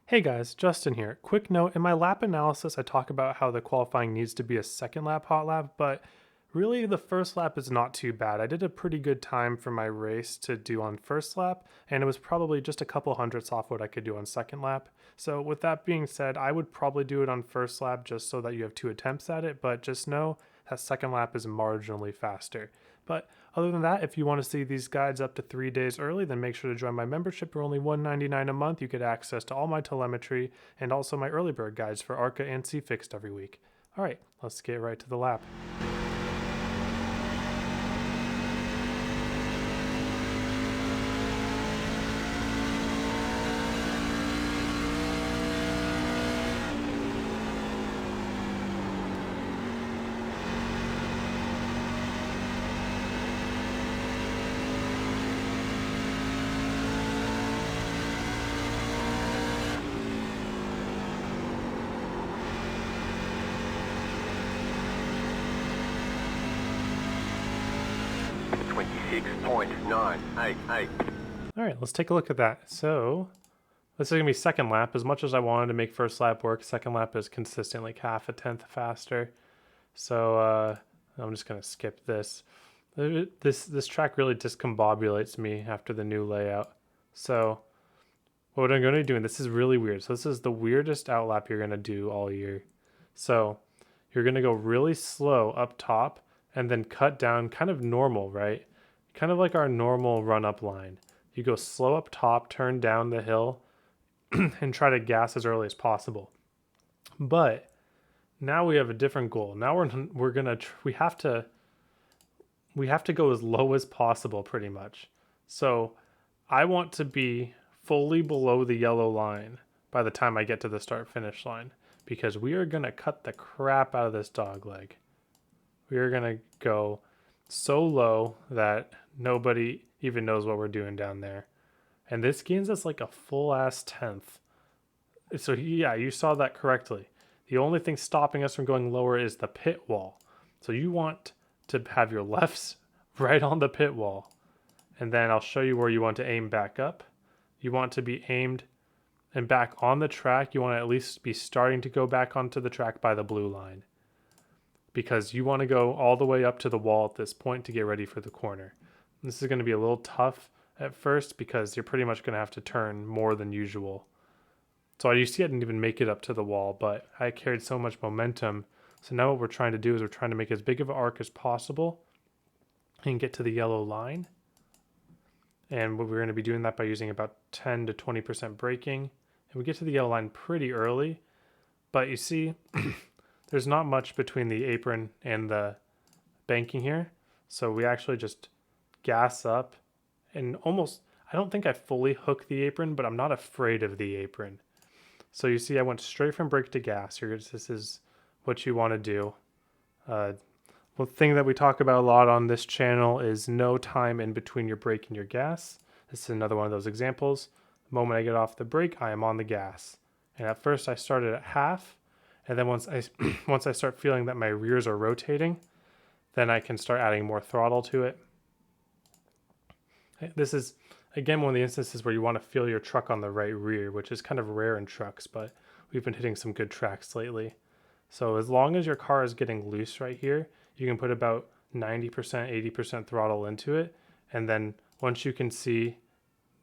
Hey guys, Justin here. Quick note, in my lap analysis I talk about how the qualifying needs to be a second lap hot lap, but really the first lap is not too bad. I did a pretty good time for my race to do on first lap, and it was probably just a couple hundredths off what I could do on second lap. So with that being said, I would probably do it on first lap just so that you have two attempts at it, but just know that second lap is marginally faster. But other than that, if you want to see these guides up to 3 days early, then make sure to join my membership. For only $1.99 a month, you get access to all my telemetry and also my early bird guides for ARCA and CFixed every week. All right, let's get right to the lap. All right, let's take a look at that. So this is gonna be second lap. As much as I wanted to make first lap work, second lap is consistently like half a tenth faster. So I'm just gonna skip this. This track really discombobulates me after the new layout. So what I'm gonna be doing, this is really weird. So this is the weirdest outlap you're gonna do all year. So you're gonna go really slow up top and then cut down kind of normal, right? Kind of like our normal run up line. You go slow up top, turn down the hill, and try to gas as early as possible. But now we have a different goal. Now we have to go as low as possible, pretty much. So I want to be fully below the yellow line by the time I get to the start finish line, because we are gonna cut the crap out of this dog leg. We are gonna go so low that nobody even knows what we're doing down there. And this gains us like a full ass tenth. So yeah, you saw that correctly. The only thing stopping us from going lower is the pit wall. So you want to have your lefts right on the pit wall. And then I'll show you where you want to aim back up. You want to be aimed and back on the track. You want to at least be starting to go back onto the track by the blue line, because you want to go all the way up to the wall at this point to get ready for the corner. This is going to be a little tough at first because you're pretty much going to have to turn more than usual. So you see I didn't even make it up to the wall, but I carried so much momentum. So now what we're trying to do is we're trying to make as big of an arc as possible and get to the yellow line. And we're going to be doing that by using about 10 to 20% braking. And we get to the yellow line pretty early, but you see there's not much between the apron and the banking here. So we actually just gas up and almost, I don't think I fully hook the apron, but I'm not afraid of the apron. So you see I went straight from brake to gas. This is what you want to do. One thing that we talk about a lot on this channel is no time in between your brake and your gas. This is another one of those examples. The moment I get off the brake, I am on the gas. And at first I started at half, and then once I start feeling that my rears are rotating, then I can start adding more throttle to it. This is, again, one of the instances where you want to feel your truck on the right rear, which is kind of rare in trucks, but we've been hitting some good tracks lately. So as long as your car is getting loose right here, you can put about 90%, 80% throttle into it. And then once you can see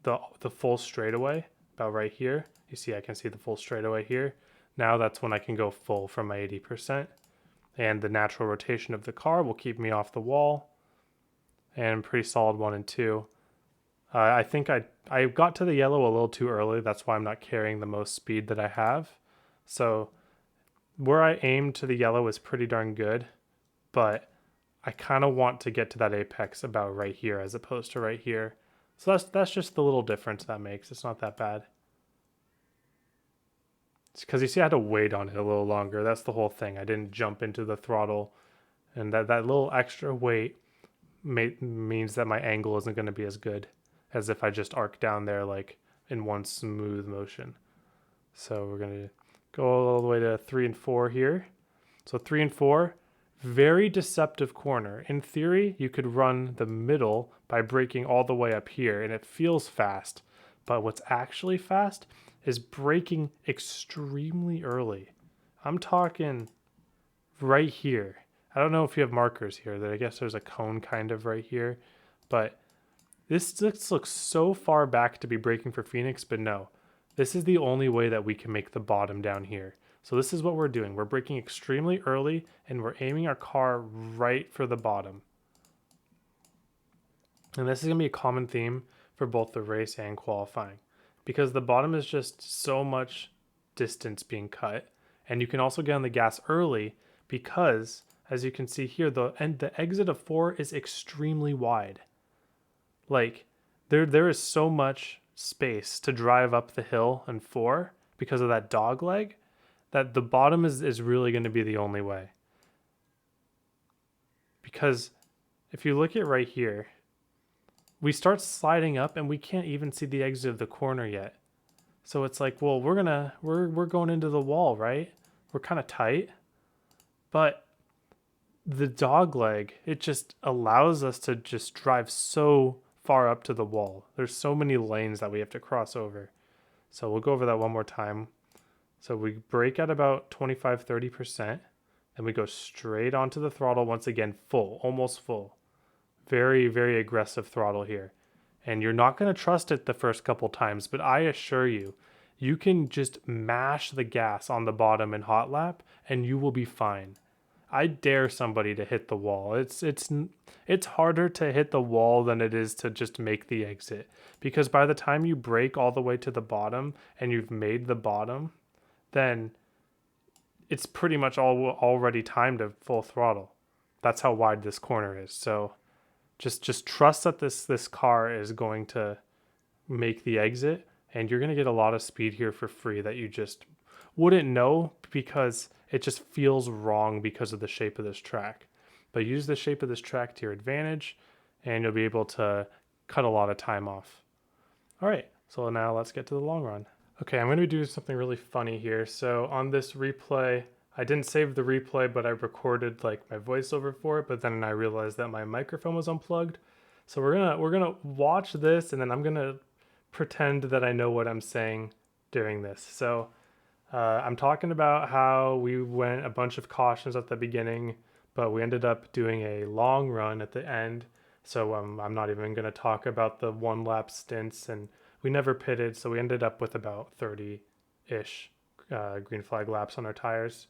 the full straightaway, about right here, you see I can see the full straightaway here. Now that's when I can go full from my 80%. And the natural rotation of the car will keep me off the wall. And pretty solid 1 and 2. I think I got to the yellow a little too early. That's why I'm not carrying the most speed that I have. So where I aimed to the yellow is pretty darn good, but I kind of want to get to that apex about right here as opposed to right here. So that's just the little difference that makes. It's not that bad. It's because you see I had to wait on it a little longer. That's the whole thing. I didn't jump into the throttle, and that little extra weight means that my angle isn't going to be as good as if I just arc down there like in one smooth motion. So we're going to go all the way to 3 and 4 here. So 3 and 4, very deceptive corner. In theory, you could run the middle by braking all the way up here, and it feels fast. But what's actually fast is braking extremely early. I'm talking right here. I don't know if you have markers here. I guess there's a cone kind of right here, but this looks so far back to be braking for Phoenix, but no. This is the only way that we can make the bottom down here. So this is what we're doing. We're braking extremely early and we're aiming our car right for the bottom. And this is going to be a common theme for both the race and qualifying because the bottom is just so much distance being cut. And you can also get on the gas early because, as you can see here, the exit of 4 is extremely wide. Like, there is so much space to drive up the hill in 4 because of that dog leg that the bottom is really going to be the only way. Because if you look at right here, we start sliding up and we can't even see the exit of the corner yet. So it's like, well, we're going into the wall, right? We're kind of tight. But the dog leg, it just allows us to just drive so far up to the wall. There's so many lanes that we have to cross over. So we'll go over that one more time. So we brake at about 25-30%, and we go straight onto the throttle once again, full, almost full. Very, very aggressive throttle here. And you're not going to trust it the first couple times, but I assure you, you can just mash the gas on the bottom in hot lap and you will be fine. I dare somebody to hit the wall. It's harder to hit the wall than it is to just make the exit, because by the time you brake all the way to the bottom and you've made the bottom, then it's pretty much already timed to full throttle. That's how wide this corner is. So just trust that this car is going to make the exit, and you're going to get a lot of speed here for free that you just wouldn't know because it just feels wrong because of the shape of this track. But use the shape of this track to your advantage and you'll be able to cut a lot of time off. All right, so now let's get to the long run. Okay, I'm going to do something really funny here. So on this replay, I didn't save the replay, but I recorded like my voiceover for it, but then I realized that my microphone was unplugged. So we're gonna watch this, and then I'm gonna pretend that I know what I'm saying during this. So I'm talking about how we went a bunch of cautions at the beginning, but we ended up doing a long run at the end. So I'm not even gonna talk about the 1 lap stints, and we never pitted, so we ended up with about 30-ish green flag laps on our tires.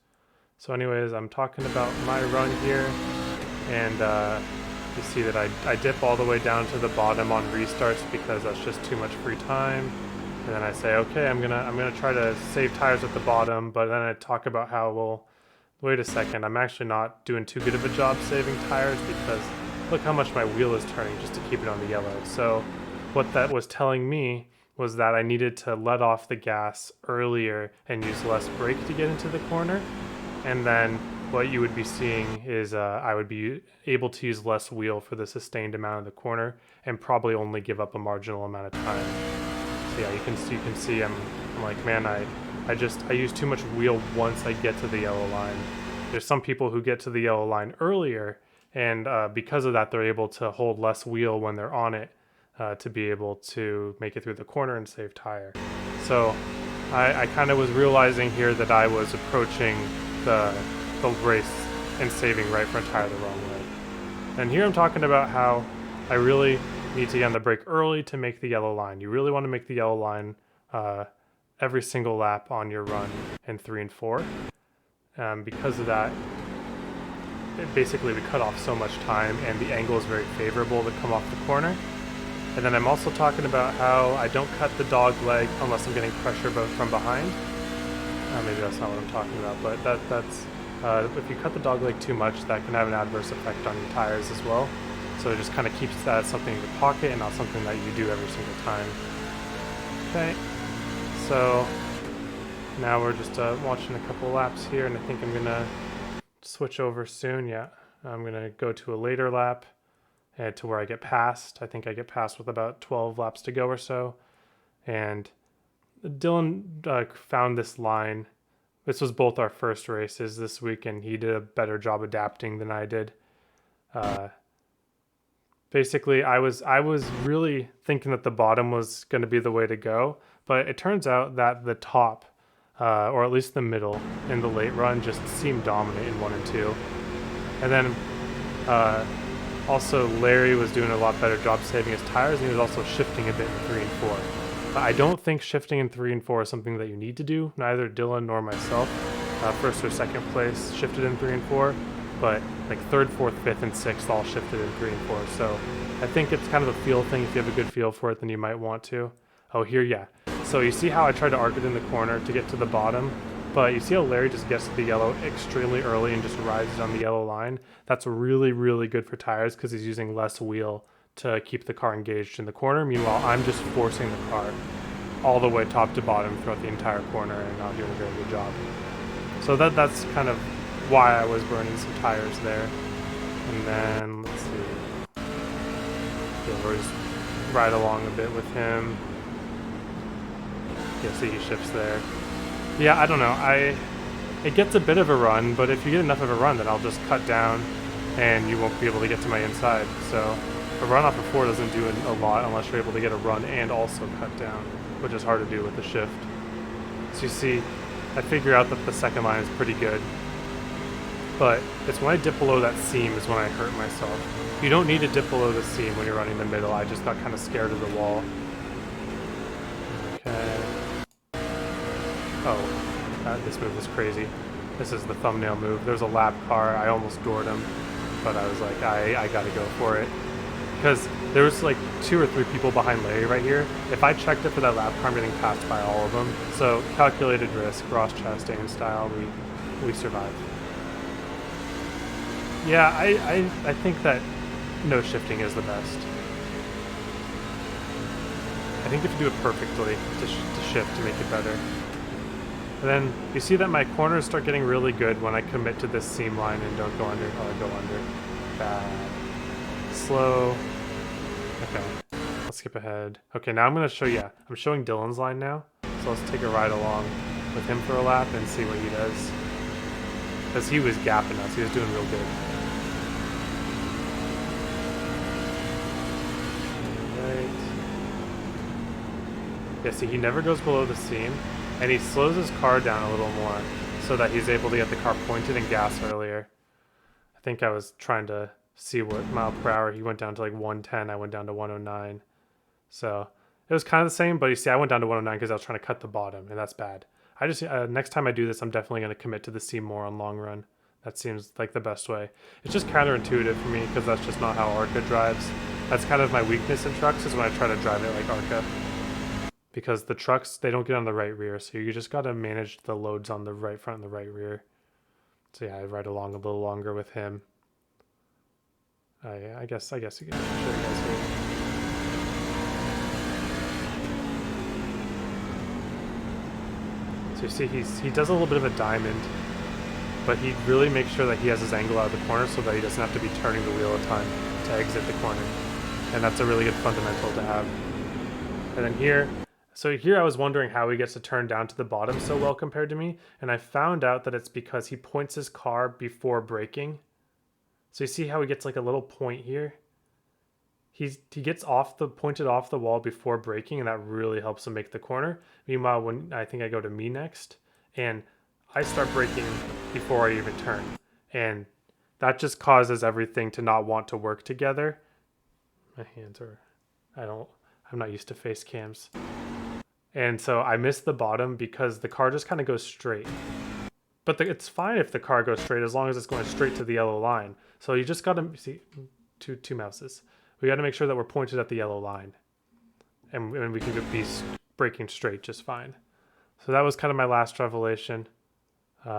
So anyways, I'm talking about my run here, and you see that I dip all the way down to the bottom on restarts because that's just too much free time. And then I say, okay, I'm gonna try to save tires at the bottom, but then I talk about how, well, wait a second, I'm actually not doing too good of a job saving tires because look how much my wheel is turning just to keep it on the yellow. So what that was telling me was that I needed to let off the gas earlier and use less brake to get into the corner. And then what you would be seeing is I would be able to use less wheel for the sustained amount of the corner and probably only give up a marginal amount of time. So yeah, you can see I'm like, man, I use too much wheel once I get to the yellow line. There's some people who get to the yellow line earlier, and because of that, they're able to hold less wheel when they're on it to be able to make it through the corner and save tire. So I kind of was realizing here that I was approaching the race and saving right front tire the wrong way. And here I'm talking about how I really need to get on the brake early to make the yellow line. You really want to make the yellow line every single lap on your run in 3 and 4. Because of that, basically we cut off so much time and the angle is very favorable to come off the corner. And then I'm also talking about how I don't cut the dog leg unless I'm getting pressure from behind. Maybe that's not what I'm talking about, but that's if you cut the dog leg too much, that can have an adverse effect on your tires as well. So it just kind of keeps that as something in your pocket and not something that you do every single time. Okay, so now we're just watching a couple laps here, and I think I'm gonna switch over soon. Yeah, I'm gonna go to a later lap to where I get passed. I think I get passed with about 12 laps to go or so. And Dylan found this line. This was both our first races this week, and he did a better job adapting than I did. Basically, I was really thinking that the bottom was going to be the way to go, But it turns out that the top, or at least the middle in the late run, just seemed dominant in 1 and 2. And then also Larry was doing a lot better job saving his tires, and he was also shifting a bit in 3 and 4. But I don't think shifting in 3 and 4 is something that you need to do. Neither Dylan nor myself, first or second place, shifted in 3 and 4. But like 3rd, 4th, 5th, and 6th all shifted in 3 and 4. So I think it's kind of a feel thing. If you have a good feel for it, then you might want to. Oh, here, yeah. So you see how I tried to arc it in the corner to get to the bottom? But you see how Larry just gets to the yellow extremely early and just rises on the yellow line? That's really, really good for tires because he's using less wheel to keep the car engaged in the corner. Meanwhile, I'm just forcing the car all the way top to bottom throughout the entire corner and not doing a very good job. So that's kind of why I was burning some tires there. And then, let's see. Yeah, we'll just ride along a bit with him. Yeah, see he shifts there. Yeah, I don't know. It gets a bit of a run, but if you get enough of a run, then I'll just cut down and you won't be able to get to my inside. So a run off of 4 doesn't do a lot unless you're able to get a run and also cut down, which is hard to do with the shift. So you see, I figure out that the second line is pretty good. But it's when I dip below that seam is when I hurt myself. You don't need to dip below the seam when you're running the middle. I just got kind of scared of the wall. Okay. Oh, this move is crazy. This is the thumbnail move. There's a lap car. I almost doored him, but I was like, I gotta go for it. Because there was like 2 or 3 people behind Larry right here. If I checked it for that lap car, I'm getting passed by all of them. So calculated risk, Ross Chastain style, we survived. Yeah, I think that no shifting is the best. I think if you do it perfectly to shift to make it better. And then you see that my corners start getting really good when I commit to this seam line and don't go under. Oh, I go under. Bad. Slow. Okay, let's skip ahead. Okay, now I'm going to show, yeah, I'm showing Dylan's line now. So let's take a ride along with him for a lap and see what he does. Because he was gapping us. He was doing real good. Yeah, see, he never goes below the seam, and he slows his car down a little more so that he's able to get the car pointed and gas earlier. I think I was trying to see what mile per hour. He went down to like 110, I went down to 109. So it was kind of the same, but you see, I went down to 109 because I was trying to cut the bottom, and that's bad. I just, next time I do this, I'm definitely going to commit to the seam more on long run. That seems like the best way. It's just counterintuitive for me because that's just not how ARCA drives. That's kind of my weakness in trucks, is when I try to drive it like ARCA. Because the trucks, they don't get on the right rear, so you just got to manage the loads on the right front and the right rear. So yeah, I ride along a little longer with him. Yeah, I guess you can show you guys here. So you see, he does a little bit of a diamond, but he really makes sure that he has his angle out of the corner so that he doesn't have to be turning the wheel a ton to exit the corner. And that's a really good fundamental to have. And then here, so here I was wondering how he gets to turn down to the bottom so well compared to me, and I found out that it's because he points his car before braking. So you see how he gets like a little point here? He gets pointed off the wall before braking, and that really helps him make the corner. Meanwhile, when I think I go to me next, and I start braking before I even turn, and that just causes everything to not want to work together. My hands are, I'm not used to face cams. And so I missed the bottom because the car just kind of goes straight. But it's fine if the car goes straight as long as it's going straight to the yellow line. So you just got to see two mouses. We got to make sure that we're pointed at the yellow line, and we can be braking straight just fine. So that was kind of my last revelation. Then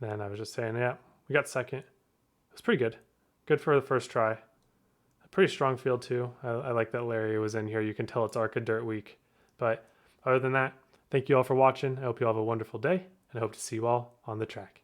I was just saying, yeah, we got second. It was pretty good. Good for the first try. A pretty strong field too. I like that Larry was in here. You can tell it's ARCA Dirt Week. But other than that, thank you all for watching. I hope you all have a wonderful day, and I hope to see you all on the track.